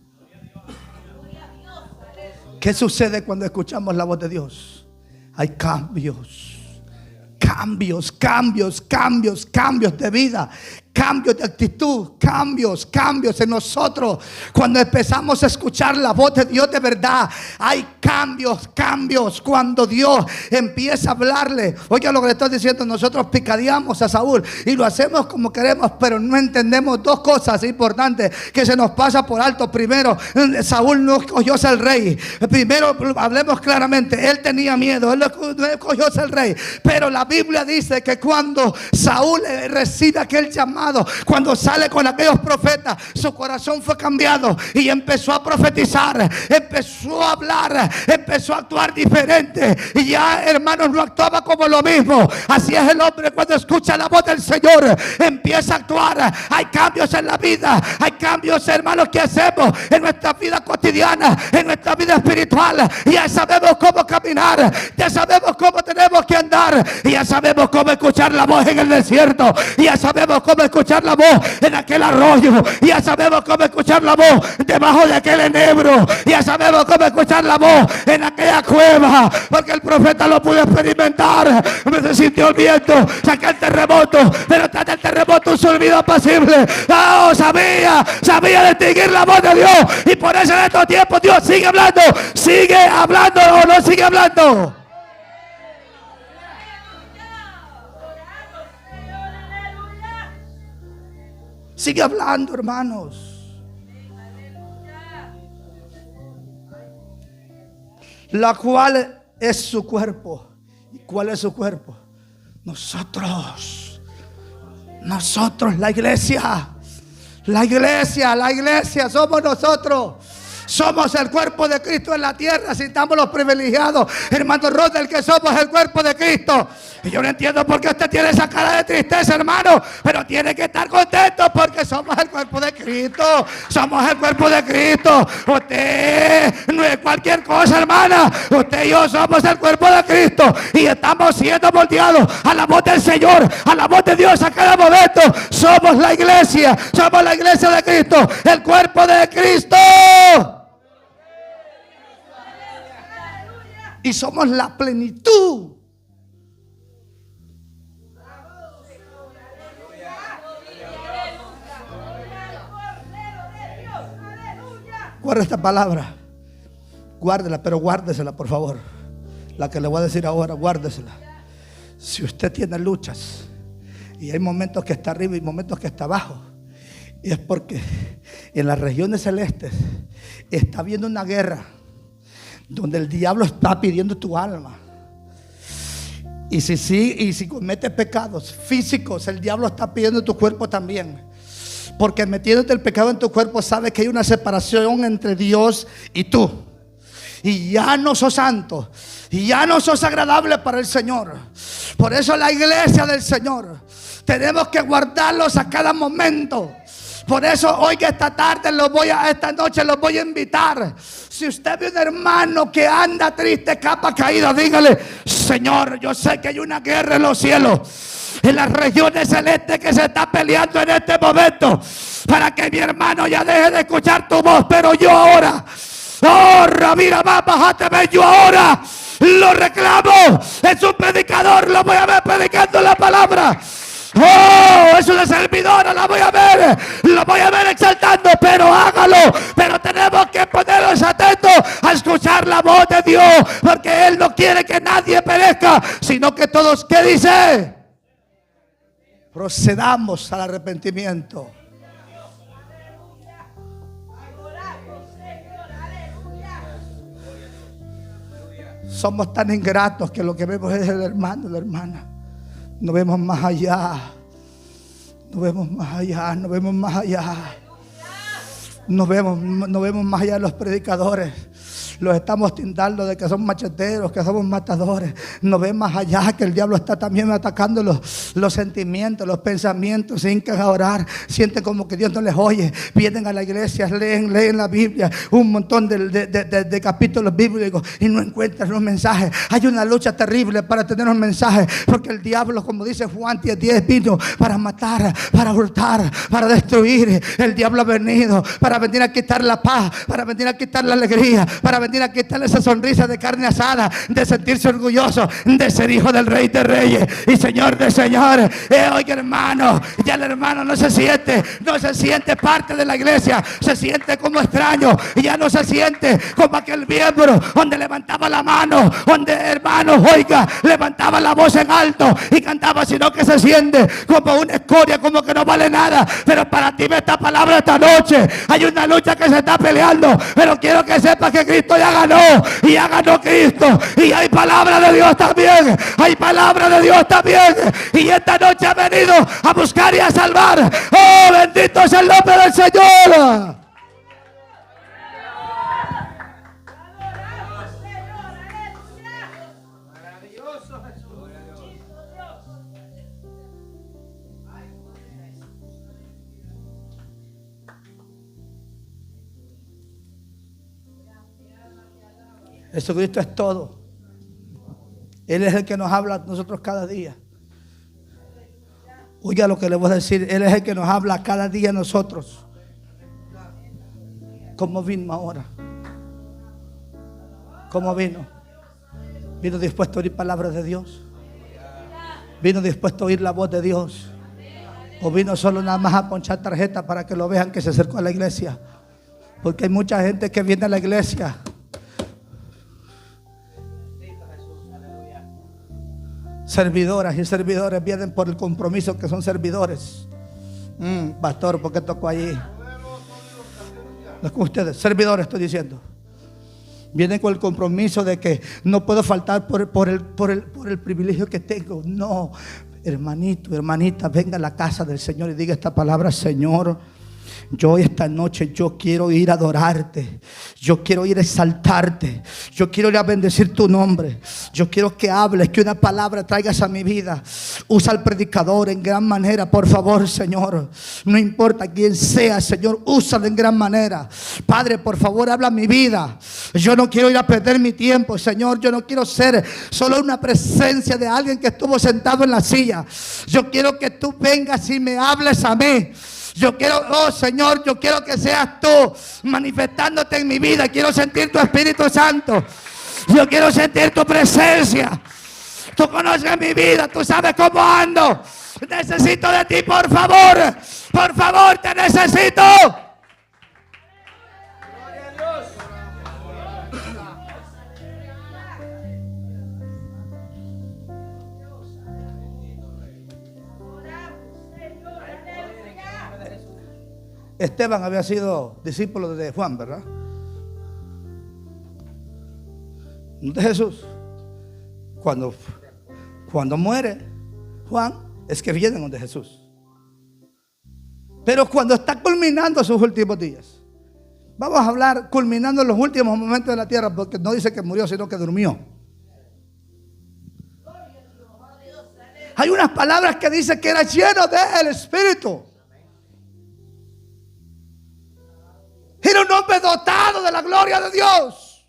¿Qué sucede cuando escuchamos la voz de Dios? Hay cambios. Cambios de vida, cambios de actitud, cambios en nosotros. Cuando empezamos a escuchar la voz de Dios de verdad, hay cambios. Cuando Dios empieza a hablarle, oiga lo que le estoy diciendo, nosotros picadeamos a Saúl y lo hacemos como queremos, pero no entendemos dos cosas importantes que se nos pasa por alto. Primero, Saúl no escogió ser el rey. Primero, hablemos claramente, él tenía miedo, él no escogió ser el rey, pero la Biblia dice que cuando Saúl recibe aquel llamado, cuando sale con aquellos profetas, su corazón fue cambiado y empezó a profetizar, empezó a hablar, empezó a actuar diferente. Y ya, hermanos, no actuaba como lo mismo. Así es el hombre cuando escucha la voz del Señor, empieza a actuar. Hay cambios en la vida, hay cambios, hermanos, que hacemos en nuestra vida cotidiana, en nuestra vida espiritual. Ya sabemos cómo caminar, ya sabemos cómo tenemos que andar, ya sabemos cómo escuchar la voz en el desierto, ya sabemos cómo escuchar la voz en aquel arroyo, ya sabemos cómo escuchar la voz debajo de aquel enebro, ya sabemos cómo escuchar la voz en aquella cueva, porque el profeta lo pudo experimentar. Se sintió el viento, saca el terremoto, pero tras el terremoto un sonido apacible. Oh, sabía distinguir la voz de Dios, y por eso en estos tiempos Dios sigue hablando o no sigue hablando. Sigue hablando, hermanos. La cual es su cuerpo. ¿Y cuál es su cuerpo? Nosotros, la iglesia. La iglesia somos nosotros. Somos el cuerpo de Cristo en la tierra. Si estamos los privilegiados, hermano Rodel, que somos el cuerpo de Cristo. Y yo no entiendo por qué usted tiene esa cara de tristeza, hermano, pero tiene que estar contento porque somos el cuerpo de Cristo. Somos el cuerpo de Cristo. Usted no es cualquier cosa, hermana. Usted y yo somos el cuerpo de Cristo y estamos siendo moldeados a la voz del Señor, a la voz de Dios a cada momento. Somos la iglesia de Cristo, el cuerpo de Cristo. Y somos la plenitud. Guarda esta palabra. Guárdela, pero guárdesela, por favor. La que le voy a decir ahora, guárdesela. Si usted tiene luchas y hay momentos que está arriba y momentos que está abajo, y es porque en las regiones celestes está habiendo una guerra donde el diablo está pidiendo tu alma. Y si cometes pecados físicos, el diablo está pidiendo tu cuerpo también. Porque metiéndote el pecado en tu cuerpo, sabes que hay una separación entre Dios y tú. Y ya no sos santo, y ya no sos agradable para el Señor. Por eso la iglesia del Señor tenemos que guardarlos a cada momento. Por eso hoy, que esta noche los voy a invitar. Si usted ve un hermano que anda triste, capa caída, dígale: Señor, yo sé que hay una guerra en los cielos, en las regiones celestes, que se está peleando en este momento para que mi hermano ya deje de escuchar tu voz. Pero yo ahora, mira, bájate, yo ahora lo reclamo. Es un predicador, lo voy a ver predicando la palabra. Es una servidora, la voy a ver, lo voy a ver exaltando, pero hágalo. Pero tenemos que ponernos atentos a escuchar la voz de Dios, porque Él no quiere que nadie perezca, sino que todos, ¿qué dice? Procedamos al arrepentimiento. Somos tan ingratos que lo que vemos es el hermano, la hermana. No vemos más allá. No vemos más allá. No vemos más allá. No vemos más allá de los predicadores. los estamos tildando de que son macheteros, que somos matadores. No ven más allá que el diablo está también atacando los sentimientos, los pensamientos. Se hincan a orar, sienten como que Dios no les oye. Vienen a la iglesia, leen la Biblia, un montón de capítulos bíblicos y no encuentran los mensajes. Hay una lucha terrible para tener un mensaje, porque el diablo, como dice Juan 10:10, vino para matar, para hurtar, para destruir. El diablo ha venido para venir a quitar la paz, para venir a quitar la alegría, para venir a quitarle esa sonrisa de carne asada, de sentirse orgulloso de ser hijo del Rey de Reyes y Señor de Señores. Oiga, hermano, ya el hermano no se siente parte de la iglesia, se siente como extraño, y ya no se siente como aquel miembro donde levantaba la mano, donde, hermanos, oiga, levantaba la voz en alto y cantaba, sino que se siente como una escoria, como que no vale nada. Pero para ti esta palabra esta noche, hay una lucha que se está peleando, pero quiero que sepas que Cristo ya ganó, y ya ganó Cristo, y hay palabra de Dios también, hay palabra de Dios también, y esta noche ha venido a buscar y a salvar. Oh, bendito es el nombre del Señor. Jesucristo es todo. Él es el que nos habla a nosotros cada día. Oiga lo que le voy a decir. Él es el que nos habla cada día a nosotros. ¿Cómo vino ahora? ¿Cómo vino? Vino dispuesto a oír palabras de Dios. Vino dispuesto a oír la voz de Dios. O vino solo nada más a ponchar tarjeta para que lo vean que se acercó a la iglesia. Porque hay mucha gente que viene a la iglesia servidoras y servidores, vienen por el compromiso que son servidores. Pastor, ¿por qué tocó allí? No es con ustedes, servidores estoy diciendo. Vienen con el compromiso de que no puedo faltar por el privilegio que tengo. No, hermanito, hermanita, venga a la casa del Señor y diga esta palabra: Señor, yo esta noche yo quiero ir a adorarte, yo quiero ir a exaltarte, yo quiero ir a bendecir tu nombre, yo quiero que hables, que una palabra traigas a mi vida. Usa al predicador en gran manera, por favor, Señor. No importa quién sea, Señor, úsalo en gran manera. Padre, por favor, habla mi vida. Yo no quiero ir a perder mi tiempo, Señor. Yo no quiero ser solo una presencia de alguien que estuvo sentado en la silla. Yo quiero que tú vengas y me hables a mí. Yo quiero, oh Señor, yo quiero que seas tú manifestándote en mi vida. Quiero sentir tu Espíritu Santo. Yo quiero sentir tu presencia. Tú conoces mi vida, tú sabes cómo ando. Necesito de ti, por favor. Por favor, te necesito. Esteban había sido discípulo de Juan, ¿verdad? De Jesús. Cuando muere Juan, es que vienen donde Jesús. Pero cuando está culminando sus últimos días, vamos a hablar culminando los últimos momentos de la tierra, porque no dice que murió, sino que durmió. Hay unas palabras que dice que era lleno del Espíritu. Era un hombre dotado de la gloria de Dios.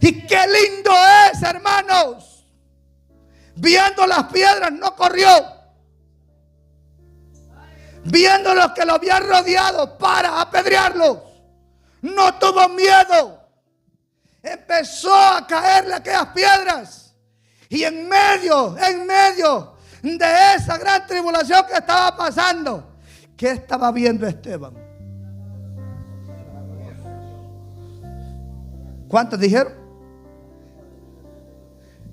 Y qué lindo es, hermanos. Viendo las piedras no corrió. Viendo los que lo habían rodeado para apedrearlos, no tuvo miedo. Empezó a caerle aquellas piedras. Y en medio de esa gran tribulación que estaba pasando, ¿qué estaba viendo Esteban? ¿Cuántos dijeron?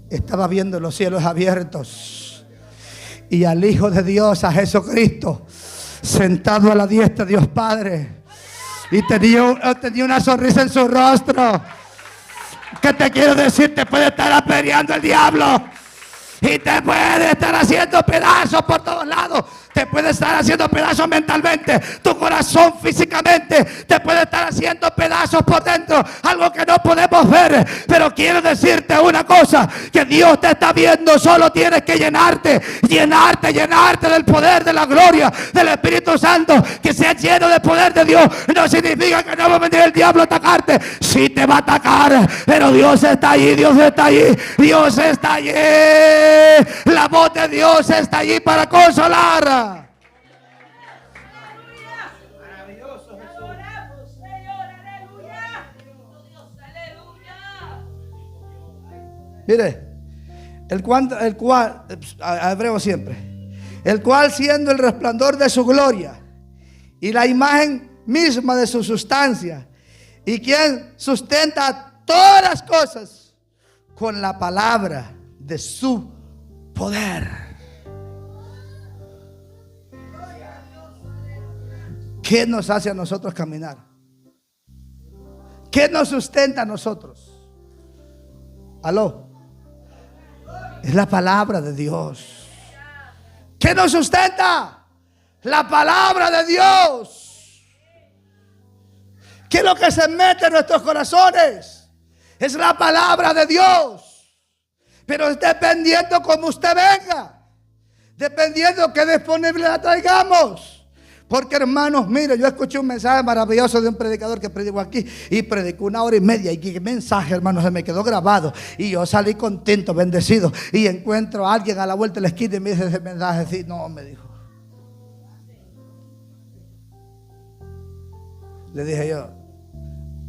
Estaba viendo los cielos abiertos y al Hijo de Dios, a Jesucristo, sentado a la diestra de Dios Padre, y tenía una sonrisa en su rostro. ¿Qué te quiero decir? Te puede estar apedreando el diablo y te puede estar haciendo pedazos por todos lados. te puede estar haciendo pedazos mentalmente, tu corazón físicamente te puede estar haciendo pedazos por dentro, algo que no podemos ver. Pero quiero decirte una cosa, que Dios te está viendo. Solo tienes que llenarte del poder, de la gloria del Espíritu Santo. Que seas lleno del poder de Dios no significa que no va a venir el diablo a atacarte. Sí te va a atacar, pero Dios está allí, Dios está allí, Dios está allí. La voz de Dios está allí para consolar. Mire, el cual, hebreo siempre, el cual siendo el resplandor de su gloria y la imagen misma de su sustancia, y quien sustenta todas las cosas con la palabra de su poder. ¿Qué nos hace a nosotros caminar? ¿Qué nos sustenta a nosotros? Aló. Es la palabra de Dios. ¿Qué nos sustenta? La palabra de Dios. ¿Qué es lo que se mete en nuestros corazones? Es la palabra de Dios. Pero es dependiendo cómo usted venga, dependiendo qué disponible la traigamos. Porque, hermanos, mire, yo escuché un mensaje maravilloso de un predicador que predicó aquí, y predicó 1 hora y media, y qué mensaje, hermanos, se me quedó grabado, y yo salí contento, bendecido, y encuentro a alguien a la vuelta de la esquina y me dice ese mensaje. Sí, no, me dijo. Le dije yo,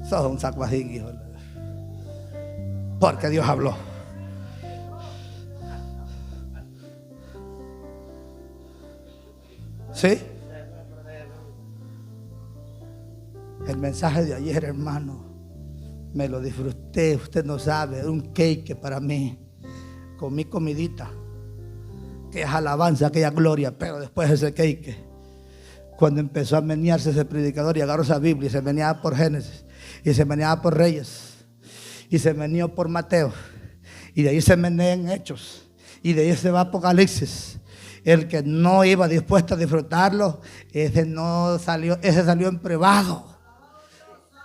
sos un sacuajín, hijo, porque Dios habló. ¿Sí? El mensaje de ayer, hermano, me lo disfruté. Usted no sabe, un cake para mí. Comí comidita, que es alabanza, aquella gloria. Pero después ese cake, cuando empezó a menearse ese predicador y agarró esa Biblia y se meneaba por Génesis, y se meneaba por Reyes, y se meneó por Mateo, y de ahí se menea en Hechos, y de ahí se va a Apocalipsis. El que no iba dispuesto a disfrutarlo, ese salió en privado.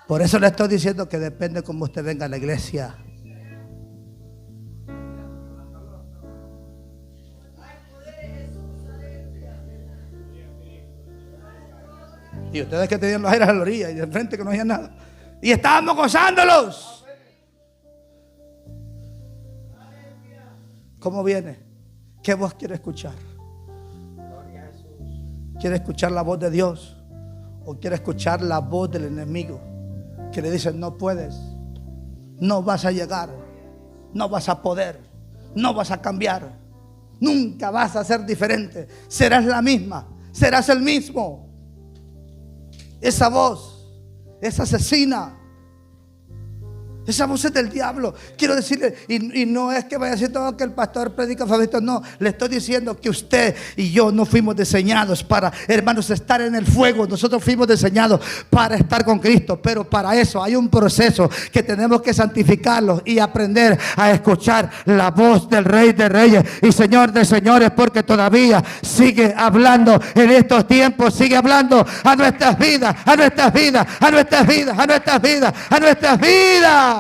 Por eso le estoy diciendo que depende cómo usted venga a la iglesia. Y ustedes que tenían los aires a la orilla y de frente que no había nada, y estábamos gozándolos. ¿Cómo viene? ¿Qué voz quiere escuchar? ¿Quiere escuchar la voz de Dios o quiere escuchar la voz del enemigo que le dice no puedes, no vas a llegar, no vas a poder, no vas a cambiar, nunca vas a ser diferente, serás la misma, serás el mismo? Esa voz es asesina. Esa voz es del diablo. Quiero decirle, y no es que vaya a decir todo que el pastor predica favorito. No, le estoy diciendo que usted y yo no fuimos diseñados para, hermanos, estar en el fuego. Nosotros fuimos diseñados para estar con Cristo. Pero para eso hay un proceso que tenemos que santificarlo y aprender a escuchar la voz del Rey de Reyes y Señor de Señores, porque todavía sigue hablando en estos tiempos. Sigue hablando a nuestras vidas, a nuestras vidas, a nuestras vidas, a nuestras vidas, a nuestras vidas.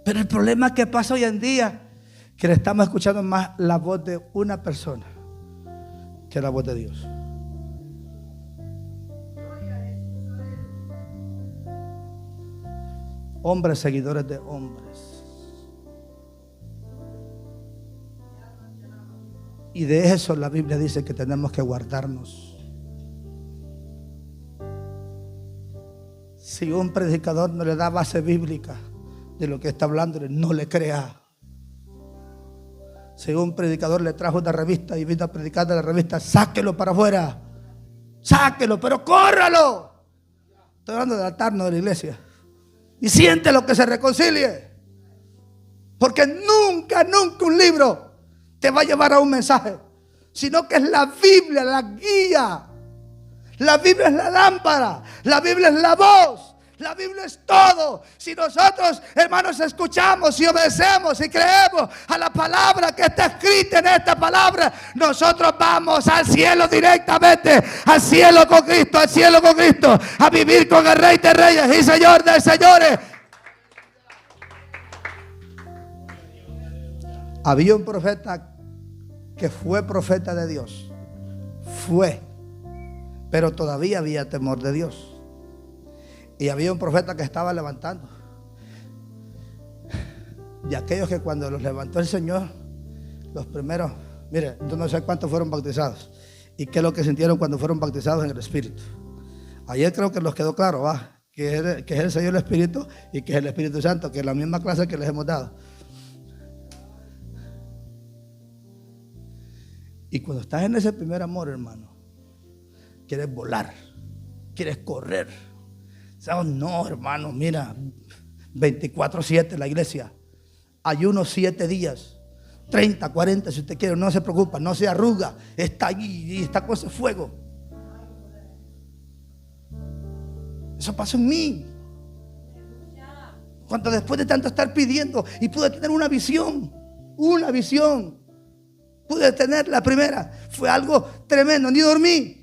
Pero el problema que pasa hoy en día, que le estamos escuchando más la voz de una persona que la voz de Dios. Hombres seguidores de hombres. Y de eso la Biblia dice que tenemos que guardarnos. Si un predicador no le da base bíblica de lo que está hablando, no le crea. Si un predicador le trajo una revista y vino a predicar de la revista, sáquelo para afuera. Sáquelo, pero córralo. Estoy hablando del altar, no de la iglesia. Y siéntelo, que se reconcilie. Porque nunca un libro te va a llevar a un mensaje, sino que es la Biblia, la guía, La Biblia es la lámpara, la Biblia es la voz, la Biblia es todo. Si nosotros, hermanos, escuchamos y obedecemos y creemos a la palabra que está escrita en esta palabra, nosotros vamos al cielo directamente, al cielo con Cristo, al cielo con Cristo, a vivir con el Rey de Reyes y Señor de Señores. Había un profeta que fue profeta de Dios, pero todavía había temor de Dios. Y había un profeta que estaba levantando. Y aquellos que cuando los levantó el Señor, los primeros, mire, yo no sé cuántos fueron bautizados y qué es lo que sintieron cuando fueron bautizados en el Espíritu. Ayer creo que nos quedó claro, que es el Señor el Espíritu y que es el Espíritu Santo, que es la misma clase que les hemos dado. Y cuando estás en ese primer amor, hermano, quieres volar, quieres correr. ¿Sabes? No, hermano, mira, 24/7 la iglesia, ayuno 7 días, 30, 40 si usted quiere, no se preocupa, no se arruga, está allí y está con ese fuego. Eso pasó en mí. Cuando después de tanto estar pidiendo y pude tener una visión, pude tener la primera, fue algo tremendo, ni dormí,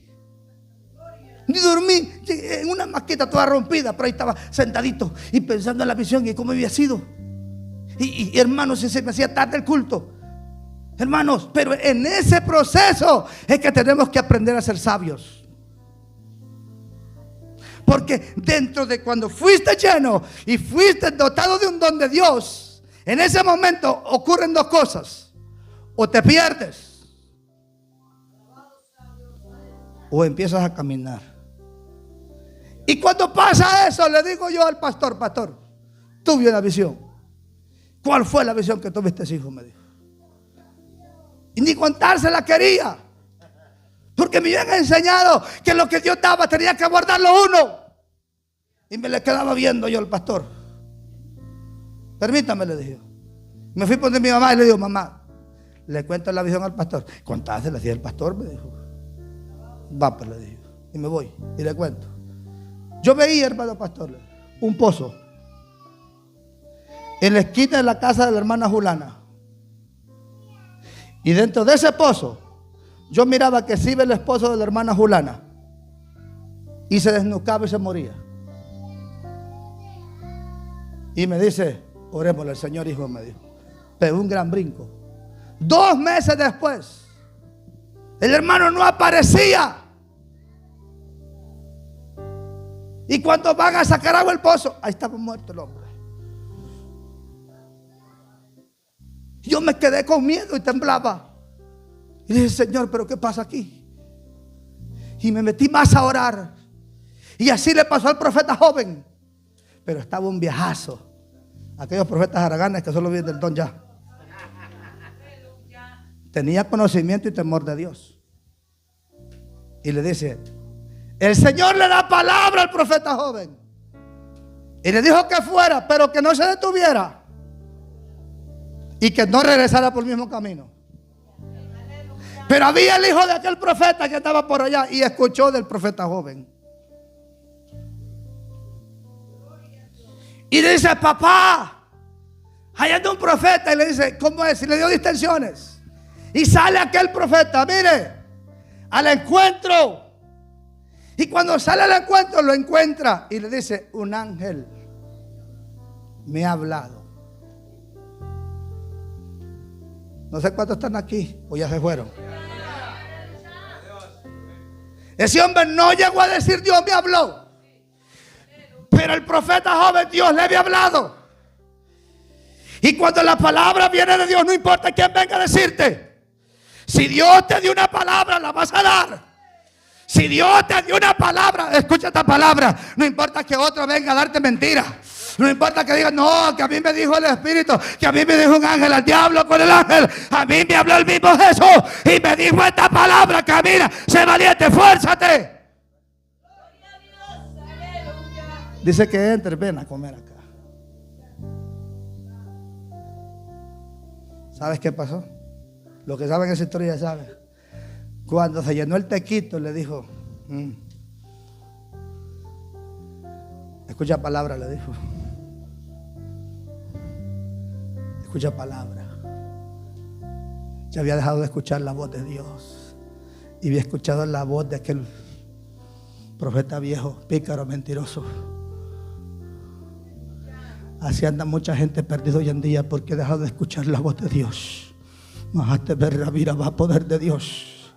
en una maqueta toda rompida, pero ahí estaba sentadito y pensando en la visión y cómo había sido. Y hermanos, se me hacía tarde el culto, hermanos, pero en ese proceso es que tenemos que aprender a ser sabios. Porque dentro de cuando fuiste lleno y fuiste dotado de un don de Dios, en ese momento ocurren dos cosas: o te pierdes o empiezas a caminar. Y cuando pasa eso, le digo yo al pastor: pastor, tuve una visión. ¿Cuál fue la visión que tuviste, hijo? Me dijo. Y ni contársela quería, porque me habían enseñado que lo que Dios daba tenía que guardarlo uno. Y me le quedaba viendo yo al pastor. Permítame, le dije. Me fui por mi mamá y le digo: mamá, le cuento la visión al pastor. Contásela, si el pastor, me dijo. Va, pues, le dije. Y me voy y le cuento. Yo veía, hermano pastor, un pozo en la esquina de la casa de la hermana Julana. Y dentro de ese pozo yo miraba que se iba el esposo de la hermana Julana y se desnucaba y se moría. Y me dice: orémosle al Señor, hijo, me dijo. Pegó un gran brinco. 2 meses después, el hermano no aparecía. Y cuando van a sacar agua del pozo, ahí estaba muerto el hombre. Yo me quedé con miedo y temblaba. Y dije: Señor, ¿pero qué pasa aquí? Y me metí más a orar. Y así le pasó al profeta joven. Pero estaba un viejazo. Aquellos profetas haraganes que solo viven del don ya. Tenía conocimiento y temor de Dios. Y le dice: el Señor le da palabra al profeta joven. Y le dijo que fuera, pero que no se detuviera. Y que no regresara por el mismo camino. Pero había el hijo de aquel profeta que estaba por allá y escuchó del profeta joven. Y le dice: papá, allá anda un profeta. Y le dice: ¿cómo es? Y le dio distensiones. Y sale aquel profeta, mire, al encuentro. Y cuando sale al encuentro, lo encuentra y le dice: un ángel me ha hablado. No sé cuántos están aquí o ya se fueron. Ese hombre no llegó a decir: Dios me habló. Pero el profeta joven, Dios le había hablado. Y cuando la palabra viene de Dios, no importa quién venga a decirte. Si Dios te dio una palabra, la vas a dar. Si Dios te dio una palabra, escucha esta palabra. No importa que otro venga a darte mentira. No importa que digan: no, que a mí me dijo el Espíritu, que a mí me dijo un ángel, al diablo con el ángel. A mí me habló el mismo Jesús y me dijo esta palabra: camina, sé valiente, fuérzate. Dice que entre, ven a comer acá. ¿Sabes qué pasó? Los que saben esa historia ya saben. Cuando se llenó el tequito, le dijo: Escucha palabra, le dijo. Escucha palabra. Ya había dejado de escuchar la voz de Dios y había escuchado la voz de aquel profeta viejo, pícaro, mentiroso. Así anda mucha gente perdida hoy en día porque ha dejado de escuchar la voz de Dios. Majaste ver la vida, va a poder de Dios.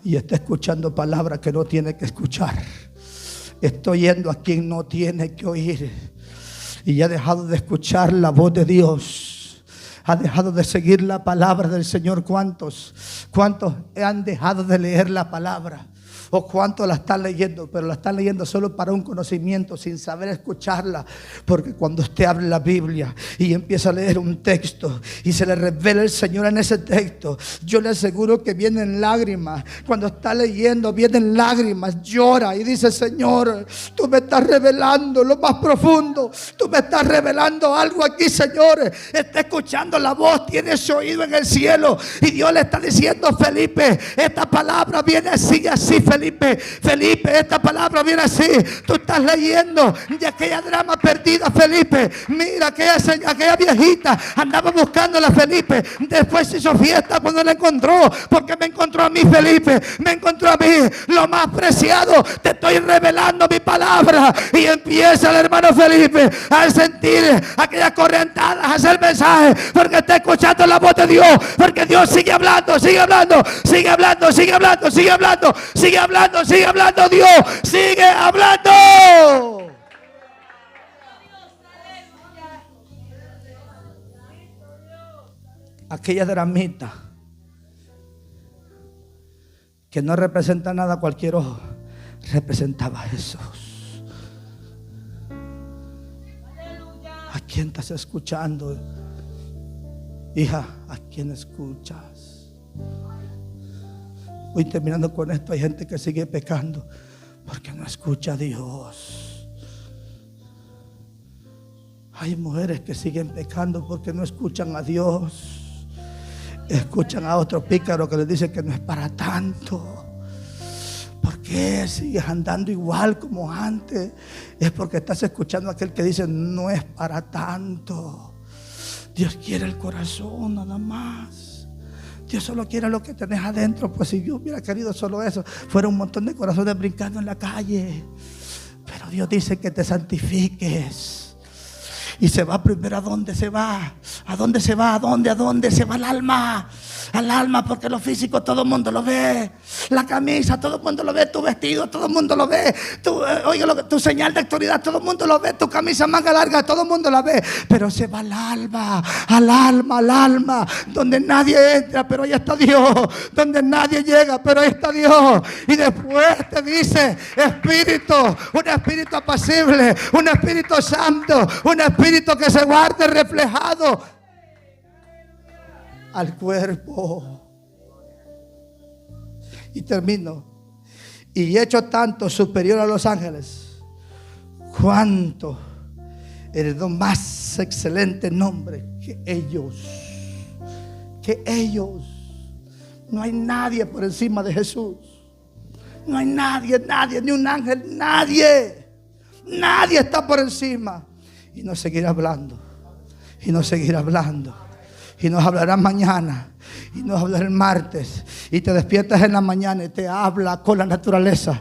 Y está escuchando palabras que no tiene que escuchar. Está oyendo a quien no tiene que oír. Y ha dejado de escuchar la voz de Dios. Ha dejado de seguir la palabra del Señor. ¿Cuántos han dejado de leer la palabra? ¿O cuántos la están leyendo? Pero la están leyendo solo para un conocimiento, sin saber escucharla. Porque cuando usted abre la Biblia y empieza a leer un texto y se le revela el Señor en ese texto, yo le aseguro que vienen lágrimas. Cuando está leyendo vienen lágrimas, llora y dice: Señor, tú me estás revelando lo más profundo. Tú me estás revelando algo aquí, Señor. Está escuchando la voz, tiene su oído en el cielo y Dios le está diciendo: Felipe, esta palabra viene así, así, Felipe, esta palabra viene así. Tú estás leyendo de aquella drama perdida, Felipe. Mira, aquella viejita andaba buscándola, Felipe. Después se hizo fiesta cuando la encontró, porque me encontró a mí, Felipe. Me encontró a mí, lo más preciado. Te estoy revelando mi palabra. Y empieza el hermano Felipe a sentir aquellas corrientadas, a hacer mensaje, porque está escuchando la voz de Dios. Porque Dios sigue hablando, sigue hablando, sigue hablando, sigue hablando, sigue hablando, sigue hablando. Sigue hablando, Dios sigue hablando. Aquella dramita que no representa nada a cualquier ojo, representaba a Jesús. ¿A quién estás escuchando? Hija, ¿a quién escuchas? Voy terminando con esto. Hay gente que sigue pecando porque no escucha a Dios. Hay mujeres que siguen pecando porque no escuchan a Dios. Escuchan a otro pícaro que les dice que no es para tanto. ¿Por qué sigues andando igual como antes? Es porque estás escuchando a aquel que dice: no es para tanto. Dios quiere el corazón nada más. Dios solo quiere lo que tenés adentro. Pues si Dios hubiera querido solo eso, fuera un montón de corazones brincando en la calle. Pero Dios dice que te santifiques. Y se va primero. ¿A dónde se va? ¿A dónde se va? ¿A dónde se va el alma? Al alma, porque lo físico todo el mundo lo ve. La camisa todo el mundo lo ve. Tu vestido todo el mundo lo ve. Tu señal de autoridad todo el mundo lo ve. Tu camisa manga larga todo el mundo la ve. Pero se va al alma, al alma, al alma, donde nadie entra, pero ahí está Dios. Donde nadie llega, pero ahí está Dios. Y después te dice: espíritu, un espíritu apacible, un espíritu santo, un espíritu que se guarde reflejado al cuerpo. Y termino: y hecho tanto superior a los ángeles, cuanto heredó más excelente nombre que ellos. Que ellos. No hay nadie por encima de Jesús. No hay nadie, ni un ángel, nadie. Nadie está por encima. Y nos seguirá hablando. Y nos seguirá hablando. Y nos hablará mañana. Y nos hablará el martes. Y te despiertas en la mañana y te habla con la naturaleza.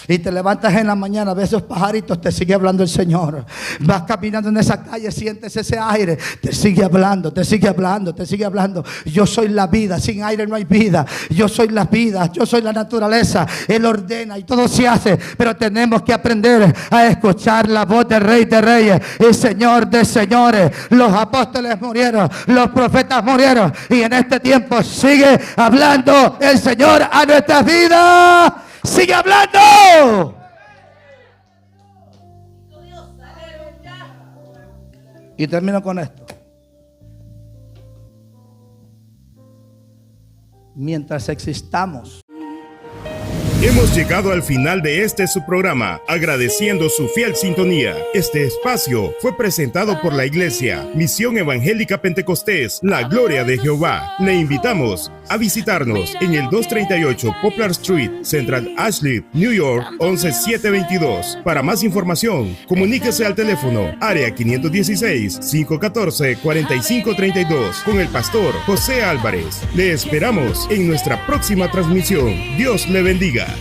Y te levantas en la mañana, ves esos pajaritos, te sigue hablando el Señor. Vas caminando en esa calle, sientes ese aire, te sigue hablando, te sigue hablando, te sigue hablando. Yo soy la vida, sin aire no hay vida. Yo soy la vida, yo soy la naturaleza. Él ordena y todo se hace. Pero tenemos que aprender a escuchar la voz del Rey de Reyes y Señor de Señores. Los apóstoles murieron, los profetas murieron, y en este tiempo sigue hablando el Señor a nuestras vidas. Sigue hablando. Y termino con esto. Mientras existamos Hemos llegado al final de este su programa, agradeciendo su fiel sintonía. Este espacio fue presentado por la Iglesia Misión Evangélica Pentecostés, La Gloria de Jehová. Le invitamos a visitarnos en el 238 Poplar Street, Central Asheville, New York, 11722. Para más información, comuníquese al teléfono área 516-514-4532 con el pastor José Álvarez. Le esperamos en nuestra próxima transmisión. Dios le bendiga.